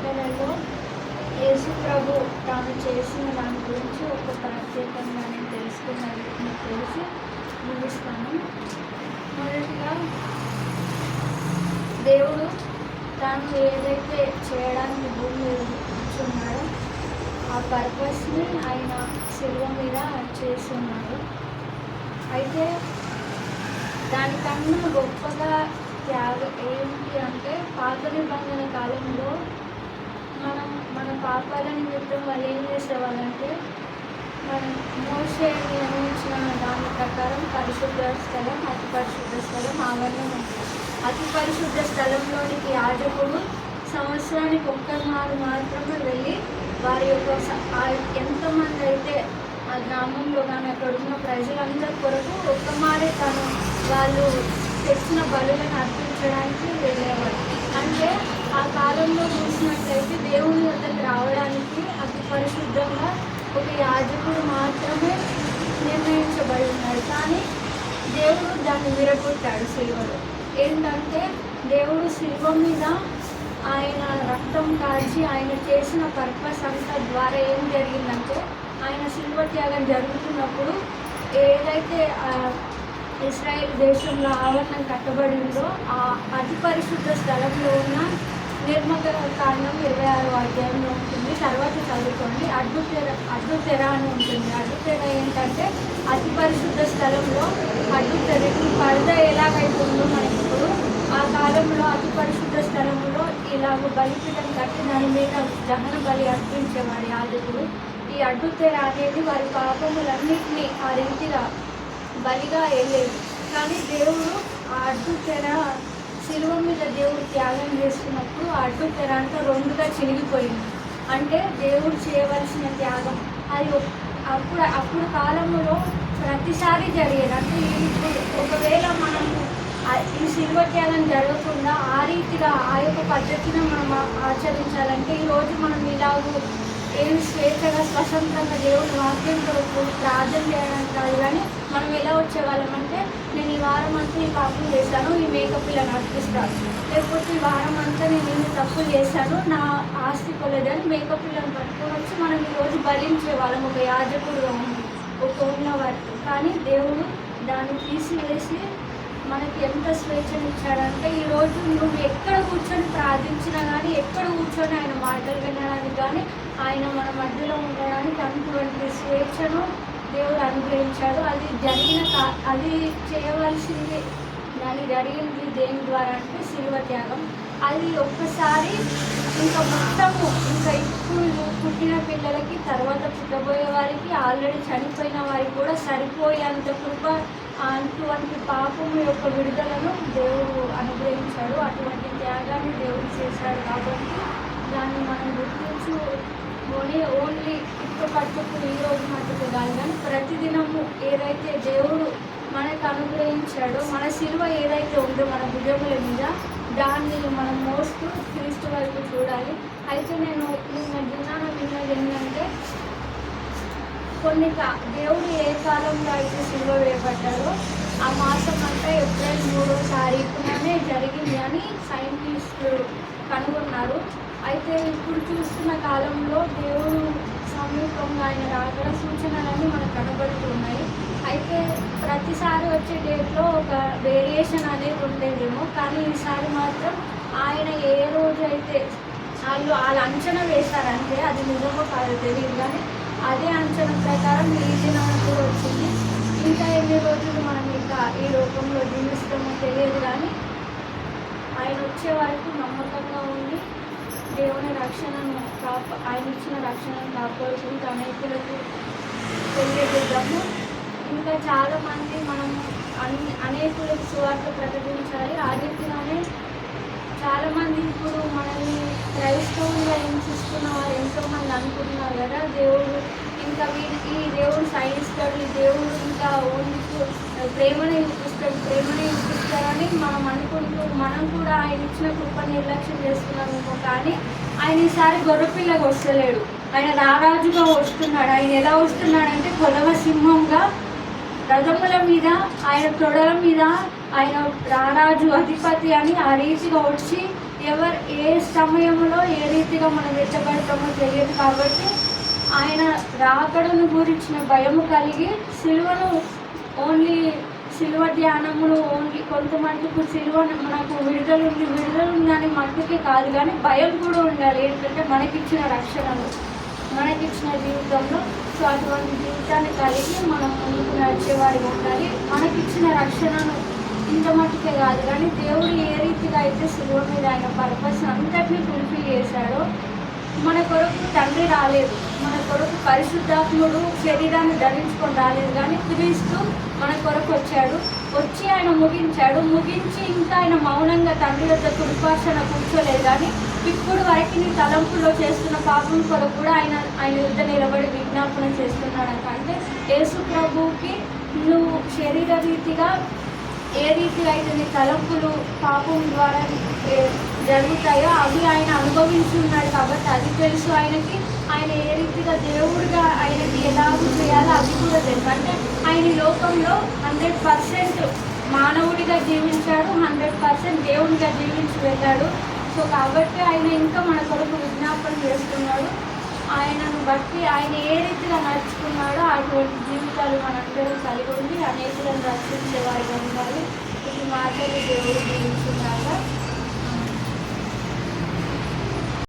కీర్తనలో యేసు ప్రభు తాను చేసిన దాని గురించి ఒక ప్రత్యేకంగా నేను తెలుసుకున్నది మీకు తెలిసి ముగిస్తాను. మొదటిగా దేవుడు తాను ఏదైతే చేయడానికి భూమి మీద కూర్చున్నాడో ఆ పర్పస్ని ఆయన శిలువ మీద చేస్తున్నాడు. అయితే దానికన్నా గొప్పగా త్యాగం ఏంటి అంటే పాత నిబంధన కాలంలో మన పాపాల నిమిత్తం వాళ్ళు ఏం చేసేవాళ్ళంటే మనం మోసే నియమించిన దాని ప్రకారం పరిశుద్ధ స్థలం, అతి పరిశుద్ధ స్థలం ఆవరణం ఉంటుంది. అతి పరిశుద్ధ స్థలంలోనికి యాజకుడు సంవత్సరానికి ఒక్కమారు మాత్రమే వెళ్ళి వారి యొక్క ఎంతమంది అయితే ఆ గ్రామంలో కానీ అక్కడ ఉన్న ప్రజలందరి కొరకు ఒక్కమారే తను వాళ్ళు తెచ్చిన బలులను అర్పించడానికి వెళ్ళేవారు. అంటే ఆ కాలంలో చూసినట్లయితే దేవుని వద్దకు రావడానికి అతి పరిశుద్ధంగా ఒక యాజకుడు మాత్రమే నిర్ణయించబడి ఉన్నాడు. కానీ దేవుడు దాన్ని విరగొట్టాడు సిలువలో. ఏంటంటే దేవుడు సిలువ మీద ఆయన రక్తం కాల్చి ఆయన చేసిన పర్పస్ అంతా ద్వారా ఏం జరిగిందంటే ఆయన సిలువ త్యాగం జరుగుతున్నప్పుడు ఏదైతే ఇస్రాయేల్ దేశంలో ఆవరణం కట్టబడి ఉందో ఆ అతి పరిశుద్ధ స్థలంలో ఉన్న నిర్మకాండం 26వ అధ్యాయంలో ఉంటుంది. తర్వాత చదువుకోండి. అడ్డుతెర అని ఉంటుంది. అడ్డుతెర ఏంటంటే అతి పరిశుద్ధ స్థలంలో అడ్డుతెర పరద ఎలాగైతే ఉందో మనకి ఇప్పుడు ఆ కాలంలో అతి పరిశుద్ధ స్థలంలో ఇలాగ బలిపీఠం కట్టి దాని మీద దహన బలి అర్పించేవారు యాజకుడు. ఈ అడ్డుతెర అనేది వారి పాపములన్నింటినీ ఆ రీతిగా బలిగా వెళ్ళేది. కానీ దేవుడు ఆ అడ్డుతెర శిలువ మీద దేవుడు త్యాగం చేస్తున్నప్పుడు ఆ అడ్డుతెర అంతా రెండుగా చినిగిపోయింది. అంటే దేవుడు చేయవలసిన త్యాగం అది అప్పుడు కాలంలో ప్రతిసారి జరిగేది. అంటే ఇప్పుడు ఒకవేళ మనము ఈ శిలువ త్యాగం జరగకుండా ఆ రీతిగా ఆ యొక్క పద్ధతిని మనం ఆచరించాలంటే ఈరోజు మనం ఇలాగూ ఏమి స్వేచ్ఛగా స్వతంత్రంగా దేవుడి వాక్యం కొరకు ప్రార్థన చేయడానికి కాదు. కానీ మనం ఎలా వచ్చేవాళ్ళం అంటే నేను ఈ వారం అంతా ఈ పాపం చేశాను, ఈ మేకప్ పిల్లని అర్పిస్తాను, లేకపోతే ఈ వారం అంతా నేను ఇన్ని తప్పులు చేశాను, నా ఆస్తి కొలేదని మేకప్ పిల్లని పట్టుకొని వచ్చి మనం ఈరోజు బలించే వాళ్ళం ఒక యాజకుడుగా ఉంది ఒక ఉన్నవారికి. కానీ దేవుడు దాన్ని తీసివేసి మనకి ఎంత స్వేచ్ఛనిచ్చాడంటే ఈరోజు నువ్వు ఎక్కడ కూర్చొని ప్రార్థించినా కానీ ఎక్కడ కూర్చొని ఆయన మాటలు వినడానికి కానీ ఆయన మన మధ్యలో ఉండడానికి అటువంటి స్వేచ్ఛను దేవుడు అనుగ్రహించాడు. అది చేయవలసింది దాన్ని జరిగింది దేని ద్వారా అంటే శిలువ త్యాగం. అది ఒక్కసారి ఇంకా మొత్తము ఇంకా ఇప్పుడు పుట్టిన పిల్లలకి తర్వాత పుట్టబోయే వారికి ఆల్రెడీ చనిపోయిన వారికి కూడా సరిపోయేంత కృప అటువంటి పాపం యొక్క విడుదలను దేవుడు అనుగ్రహించాడు. అటువంటి త్యాగాన్ని దేవుడు చేశాడు. కాబట్టి దాన్ని మనం గుర్తించుకొని ఓన్లీ పట్టుకు ఈ రోజు మట్టుకు కాదు కానీ ప్రతిదినము ఏదైతే దేవుడు మనకు అనుగ్రహించాడో మన శిలువ ఏదైతే ఉందో మన భుజముల మీద దాన్ని మనం మోస్తూ క్రీస్తు వైపు చూడాలి. అయితే నేను విన్నది ఏంటంటే దేవుడు ఏ కాలంలో అయితే శిలువ వేయబడ్డాడో ఆ మాసం అంతా ఏప్రిల్ 3వ తారీఖుననే జరిగింది అని సైంటిస్టులు కనుగొన్నారు. అయితే ఇప్పుడు చూస్తున్న కాలంలో దేవుడు సమీపంగా ఆయన రాకడ సూచనలన్నీ మనకు కనబడుతున్నాయి. అయితే ప్రతిసారి వచ్చే డేట్లో ఒక వేరియేషన్ అనేది ఉండేదేమో, కానీ ఈసారి మాత్రం ఆయన ఏ రోజు అయితే వాళ్ళు అంచనా వేశారంటే అది నిజమో కాదో తెలియదు, కానీ అదే అంచనా ప్రకారం ఈ దినం కూడా వచ్చింది. ఇంకా ఎన్ని రోజులు మనం ఇంకా ఈ రూపంలో జీవిస్తామో తెలియదు, కానీ ఆయన వచ్చే వరకు నమ్మకంగా ఉండి దేవుని రక్షణను ఆయన ఇచ్చిన రక్షణను కాపాడుకుంటూ అనేకులకు తెలియజేద్దాము. ఇంకా చాలామంది మనం అనేకులకు సువార్త ప్రకటించాలి. ఆ రీతిగానే చాలామంది ఇప్పుడు మనల్ని క్రైస్తవులుగా హింసిస్తున్న వారు ఎంతోమంది అనుకుంటున్నారు కదా, దేవుడు ఇంకా ఈ దేవుడు సహిస్తాడు, ఈ దేవుడు ఇంకా ఓన్లీ ప్రేమనే చూపిస్తారని మనం అనుకుంటూ మనం కూడా ఆయన ఇచ్చిన కృప నిర్లక్ష్యం చేస్తున్నామేమో. కానీ ఆయన ఈసారి గొర్రెపిల్లగా వస్తలేడు, ఆయన రారాజుగా వస్తున్నాడు. ఆయన ఎలా వస్తున్నాడంటే కొదవ సింహంగా రథముల మీద ఆయన తొడల మీద ఆయన రారాజు అధిపతి అని ఆ రీతిగా వచ్చి ఏ సమయంలో ఏ రీతిగా మనం ఎత్తబడతామో తెలియదు. కాబట్టి ఆయన రాకడను గురించిన భయము కలిగి ఓన్లీ సిలువ ధ్యానమును కొంతమందికి సిలువ మనకు విడుదల ఉందని మట్టుకే కాదు, కానీ భయం కూడా ఉండాలి. ఏంటంటే మనకిచ్చిన రక్షణలు, మనకిచ్చిన జీవితంలో సో అటువంటి జీవితాన్ని కలిగి మనం ముందుకు నడిచేవాడిగా ఉండాలి. మనకిచ్చిన రక్షణను ఇంత మట్టుకే కాదు, కానీ దేవుడు ఏ రీతిగా అయితే సిలువ మీద ఆయన పర్పస్ అంతటినీ ఫుల్ఫిల్ చేశాడో, మన కొరకు తండ్రి రాలేదు, మన కొరకు పరిశుద్ధాత్ముడు శరీరాన్ని ధరించుకొని రాలేదు, కానీ క్రీస్తు మన కొరకు వచ్చి ఆయన ముగించి ఇంకా ఆయన మౌనంగా తండ్రి యొక్క కుడిపార్శ్వన కూర్చోలేదు. కానీ ఇప్పుడు వరకు నీ తలంపుల్లో చేస్తున్న పాపం కొరకు కూడా ఆయన యుద్ధ నిలబడి విజ్ఞాపన చేస్తున్నాడు. అంటే యేసు ప్రభువుకి నువ్వు శరీర రీతిగా ఏ రీతిగా అయితే నీ తలంపులు పాపం ద్వారా జరుగుతాయో అవి ఆయన అనుభవించున్నాడు. కాబట్టి అది తెలుసు ఆయనకి. ఆయన ఏ రీతిగా దేవుడిగా ఆయనకి ఎలాగూ చేయాలో అది కూడా తెలుసు. అంటే ఆయన లోకంలో 100% మానవుడిగా జీవించాడు, 100% దేవుడిగా జీవించి వెళ్ళాడు. సో కాబట్టి ఆయన ఇంకా మన కొరకు విజ్ఞాపన చేస్తున్నాడు. ఆయనను బట్టి ఆయన ఏ రీతిగా నడుచుకున్నాడో అటువంటి జీవితాలు మనందరూ కలిగి ఉండి అనేకులను రక్షించే వారిగా ఉండాలి. ఈ మాటలు దేవుడు జీవించున్నాగా.